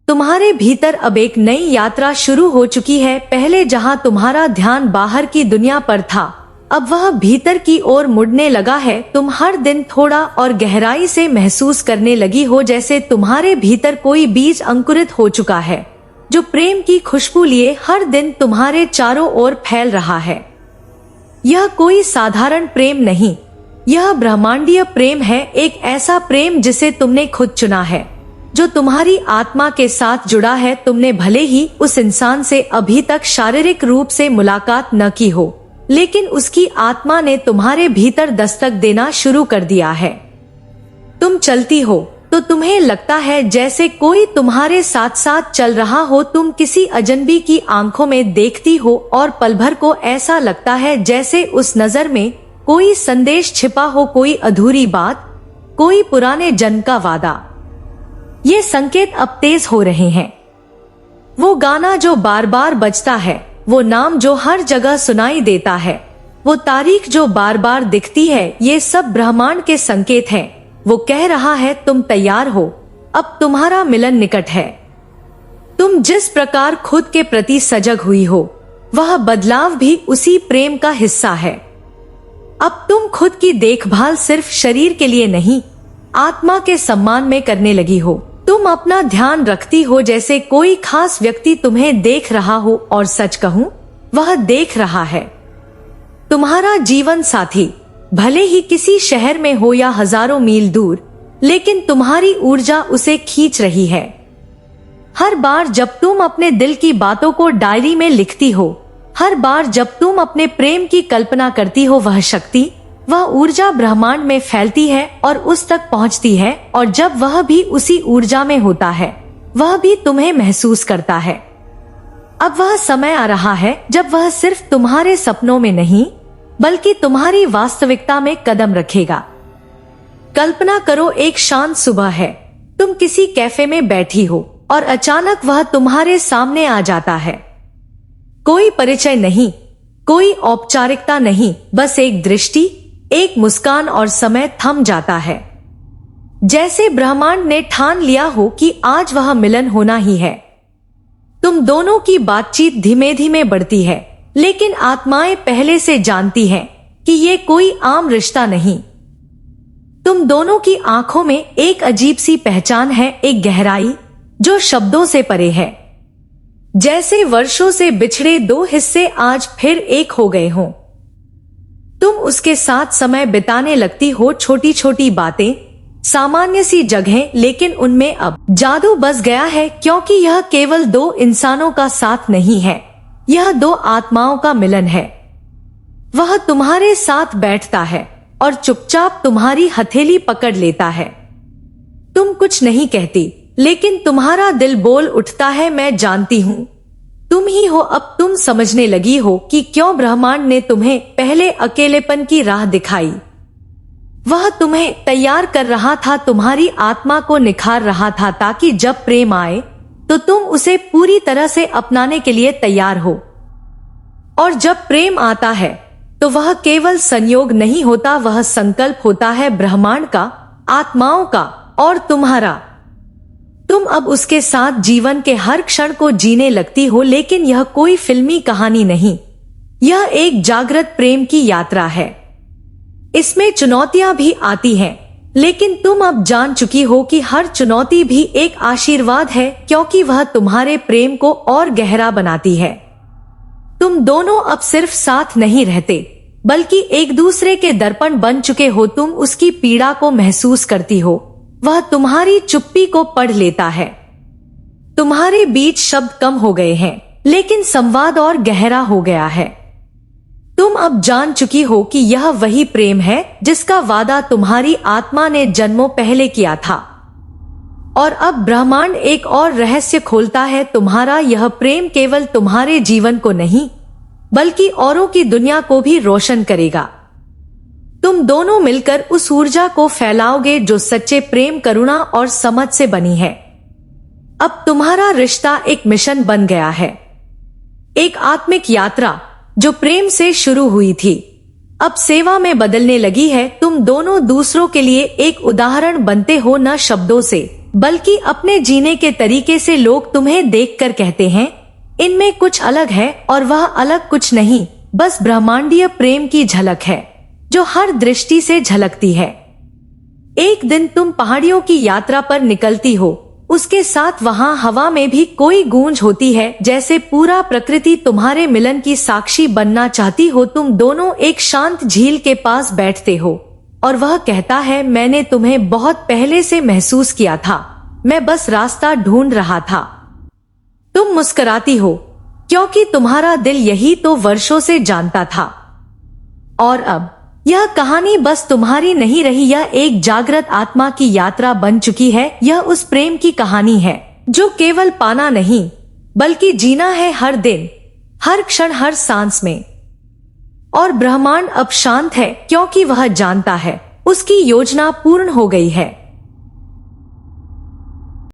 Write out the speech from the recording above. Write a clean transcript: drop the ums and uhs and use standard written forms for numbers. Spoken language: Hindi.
तुम्हारे भीतर अब एक नई यात्रा शुरू हो चुकी है। पहले जहां तुम्हारा ध्यान बाहर की दुनिया पर था, अब वह भीतर की ओर मुड़ने लगा है। तुम हर दिन थोड़ा और गहराई से महसूस करने लगी हो जैसे तुम्हारे भीतर कोई बीज अंकुरित हो चुका है, जो प्रेम की खुशबू लिए हर दिन तुम्हारे चारों ओर फैल रहा है। यह कोई साधारण प्रेम नहीं, यह ब्रह्मांडीय प्रेम है। एक ऐसा प्रेम जिसे तुमने खुद चुना है, जो तुम्हारी आत्मा के साथ जुड़ा है। तुमने भले ही उस इंसान से अभी तक शारीरिक रूप से मुलाकात न की हो, लेकिन उसकी आत्मा ने तुम्हारे भीतर दस्तक देना शुरू कर दिया है। तुम चलती हो तो तुम्हें लगता है जैसे कोई तुम्हारे साथ साथ चल रहा हो। तुम किसी अजनबी की आंखों में देखती हो और पल भर को ऐसा लगता है जैसे उस नजर में कोई संदेश छिपा हो, कोई अधूरी बात, कोई पुराने जन्म का वादा। ये संकेत अब तेज हो रहे हैं। वो गाना जो बार बार बजता है, वो नाम जो हर जगह सुनाई देता है, वो तारीख जो बार बार दिखती है, ये सब ब्रह्मांड के संकेत हैं। वो कह रहा है तुम तैयार हो, अब तुम्हारा मिलन निकट है। तुम जिस प्रकार खुद के प्रति सजग हुई हो, वह बदलाव भी उसी प्रेम का हिस्सा है। अब तुम खुद की देखभाल सिर्फ शरीर के लिए नहीं, आत्मा के सम्मान में करने लगी हो। तुम अपना ध्यान रखती हो जैसे कोई खास व्यक्ति तुम्हें देख रहा हो, और सच कहूं, वह देख रहा है। तुम्हारा जीवन साथी भले ही किसी शहर में हो या हजारों मील दूर, लेकिन तुम्हारी ऊर्जा उसे खींच रही है। हर बार जब तुम अपने दिल की बातों को डायरी में लिखती हो, हर बार जब तुम अपने प्रेम की कल्पना करती हो, वह शक्ति, वह ऊर्जा ब्रह्मांड में फैलती है और उस तक पहुंचती है। और जब वह भी उसी ऊर्जा में होता है, वह भी तुम्हें महसूस करता है। अब वह समय आ रहा है जब वह सिर्फ तुम्हारे सपनों में नहीं, बल्कि तुम्हारी वास्तविकता में कदम रखेगा। कल्पना करो, एक शांत सुबह है, तुम किसी कैफे में बैठी हो और अचानक वह तुम्हारे सामने आ जाता है। कोई परिचय नहीं, कोई औपचारिकता नहीं, बस एक दृष्टि, एक मुस्कान, और समय थम जाता है। जैसे ब्रह्मांड ने ठान लिया हो कि आज वह मिलन होना ही है। तुम दोनों की बातचीत धीमे धीमे बढ़ती है, लेकिन आत्माएं पहले से जानती हैं कि ये कोई आम रिश्ता नहीं। तुम दोनों की आंखों में एक अजीब सी पहचान है, एक गहराई जो शब्दों से परे है। जैसे वर्षों से बिछड़े दो हिस्से आज फिर एक हो गए हों। तुम उसके साथ समय बिताने लगती हो, छोटी छोटी बातें, सामान्य सी जगहें, लेकिन उनमें अब जादू बस गया है, क्योंकि यह केवल दो इंसानों का साथ नहीं है, यह दो आत्माओं का मिलन है। वह तुम्हारे साथ बैठता है और चुपचाप तुम्हारी हथेली पकड़ लेता है। तुम कुछ नहीं कहती, लेकिन तुम्हारा दिल बोल उठता है, मैं जानती हूं, तुम ही हो। अब तुम समझने लगी हो कि क्यों ब्रह्मांड ने तुम्हें पहले अकेलेपन की राह दिखाई। वह तुम्हें तैयार कर रहा था, तुम्हारी आत्मा को निखार रहा था, ताकि जब प्रेम आए तो तुम उसे पूरी तरह से अपनाने के लिए तैयार हो। और जब प्रेम आता है तो वह केवल संयोग नहीं होता, वह संकल्प होता है, ब्रह्मांड का, आत्माओं का और तुम्हारा। तुम अब उसके साथ जीवन के हर क्षण को जीने लगती हो, लेकिन यह कोई फिल्मी कहानी नहीं, यह एक जागृत प्रेम की यात्रा है। इसमें चुनौतियां भी आती हैं, लेकिन तुम अब जान चुकी हो कि हर चुनौती भी एक आशीर्वाद है, क्योंकि वह तुम्हारे प्रेम को और गहरा बनाती है। तुम दोनों अब सिर्फ साथ नहीं रहते, बल्कि एक दूसरे के दर्पण बन चुके हो। तुम उसकी पीड़ा को महसूस करती हो, वह तुम्हारी चुप्पी को पढ़ लेता है। तुम्हारे बीच शब्द कम हो गए हैं, लेकिन संवाद और गहरा हो गया है। तुम अब जान चुकी हो कि यह वही प्रेम है जिसका वादा तुम्हारी आत्मा ने जन्मों पहले किया था। और अब ब्रह्मांड एक और रहस्य खोलता है, तुम्हारा यह प्रेम केवल तुम्हारे जीवन को नहीं, बल्कि औरों की दुनिया को भी रोशन करेगा। तुम दोनों मिलकर उस ऊर्जा को फैलाओगे जो सच्चे प्रेम, करुणा और समझ से बनी है। अब तुम्हारा रिश्ता एक मिशन बन गया है, एक आत्मिक यात्रा जो प्रेम से शुरू हुई थी, अब सेवा में बदलने लगी है। तुम दोनों दूसरों के लिए एक उदाहरण बनते हो, न शब्दों से, बल्कि अपने जीने के तरीके से लोग तुम्हें देखकर कहते हैं इनमें कुछ अलग है, और वह अलग कुछ नहीं, बस ब्रह्मांडीय प्रेम की झलक है जो हर दृष्टि से झलकती है। एक दिन तुम पहाड़ियों की यात्रा पर निकलती हो, उसके साथ वहां हवा में भी कोई गूंज होती है, जैसे पूरा प्रकृति तुम्हारे मिलन की साक्षी बनना चाहती हो। तुम दोनों एक शांत झील के पास बैठते हो और वह कहता है मैंने तुम्हें बहुत पहले से महसूस किया था, मैं बस रास्ता ढूंढ रहा था। तुम मुस्कुराती हो क्योंकि तुम्हारा दिल यही तो वर्षों से जानता था। और अब यह कहानी बस तुम्हारी नहीं रही, यह एक जागृत आत्मा की यात्रा बन चुकी है। यह उस प्रेम की कहानी है जो केवल पाना नहीं बल्कि जीना है, हर दिन, हर क्षण, हर सांस में। और ब्रह्मांड अब शांत है क्योंकि वह जानता है उसकी योजना पूर्ण हो गई है।